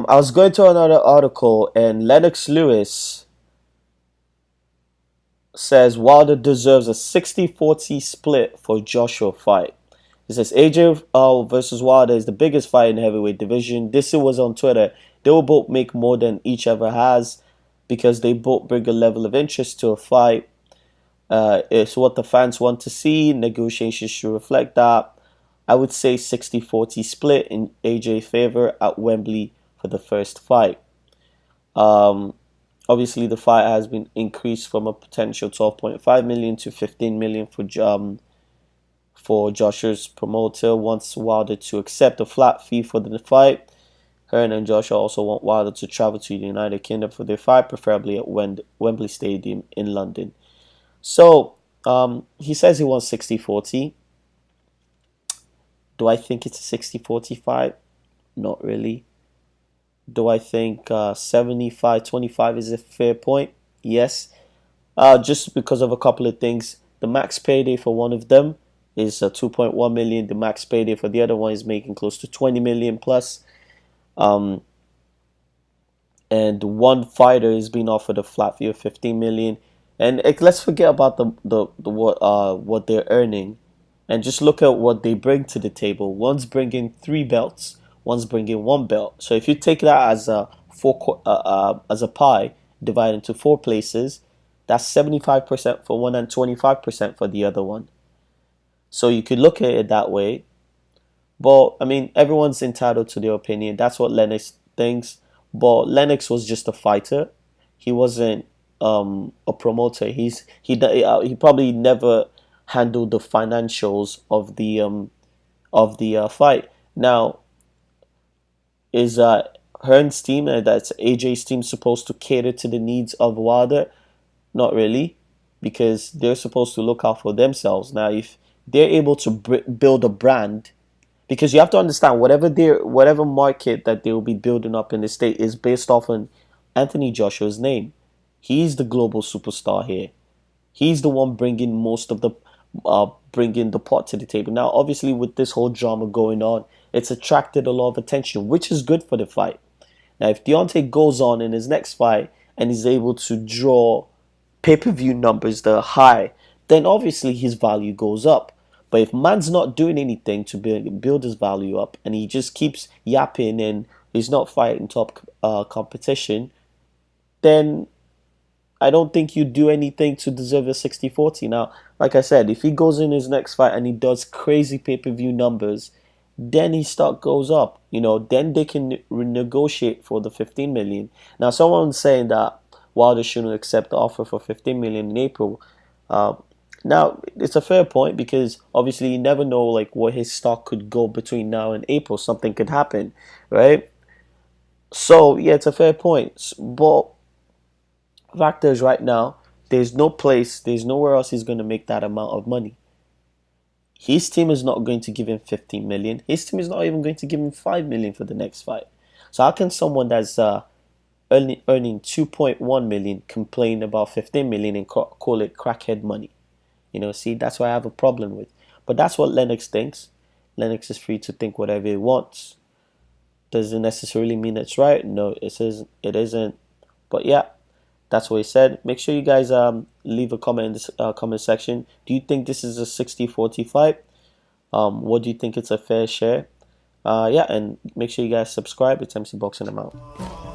I was going to another article, and Lennox Lewis says Wilder deserves a 60-40 split for Joshua fight. It says AJ versus Wilder is the biggest fight in the heavyweight division. This was on Twitter. They will both make more than each ever has because they both bring a level of interest to a fight. It's what the fans want to see. Negotiations should reflect that. I would say 60-40 split in AJ's favor at Wembley for the first fight. Obviously, the fight has been increased from a potential 12.5 million to 15 million for Joshua's promoter. Wants Wilder to accept a flat fee for the fight. Hearn and Joshua also want Wilder to travel to the United Kingdom for their fight, preferably at Wembley Stadium in London. So, he says he wants 60-40. Do I think it's a 60-40 fight? Not really. Do I think 75-25 is a fair point? Yes. Just because of a couple of things. The max payday for one of them is 2.1 million. The max payday for the other one is making close to 20 million plus. And one fighter is being offered a flat fee of 15 million. And let's forget about the what they're earning, and just look at what they bring to the table. One's bringing 3 belts, one's bringing 1 belt. So if you take that as a as a pie divided into 4 places, that's 75% for one and 25% for the other one. So you could look at it that way. But I mean, everyone's entitled to their opinion. That's what Lennox thinks. But Lennox was just a fighter. He wasn't a promoter. He probably never handled the financials of the fight. Now, is Hearn's team, that's AJ's team, supposed to cater to the needs of Wilder? Not really, because they're supposed to look out for themselves. Now, if they're able to build a brand, because you have to understand, whatever market that they will be building up in the state is based off on Anthony Joshua's name. He's the global superstar here. He's the one bringing most of the bringing the pot to the table. Now, obviously, with this whole drama going on, it's attracted a lot of attention, which is good for the fight. Now, if Deontay goes on in his next fight and is able to draw pay-per-view numbers that are high, then obviously his value goes up. But if man's not doing anything to build his value up, and he just keeps yapping and he's not fighting top competition, then I don't think you do anything to deserve a 60-40. Now, like I said, if he goes in his next fight and he does crazy pay-per-view numbers, then his stock goes up. Then they can renegotiate for the 15 million. Now, someone's saying that Wilder shouldn't accept the offer for 15 million in April. Now, it's a fair point, because obviously you never know what his stock could go between now and April. Something could happen, right? So, yeah, it's a fair point. But fact is, right now, there's nowhere else he's going to make that amount of money. His team is not going to give him 15 million. His team is not even going to give him 5 million for the next fight. So how can someone that's earning 2.1 million complain about 15 million and call it crackhead money? See, that's what I have a problem with. But that's what Lennox thinks. Lennox is free to think whatever he wants. Does it necessarily mean it's right? No, it isn't. But yeah, that's what he said. Make sure you guys leave a comment in the comment section. Do you think this is a 60-40 fight? What do you think it's a fair share? Yeah, and make sure you guys subscribe. It's MC Boxing. I'm out.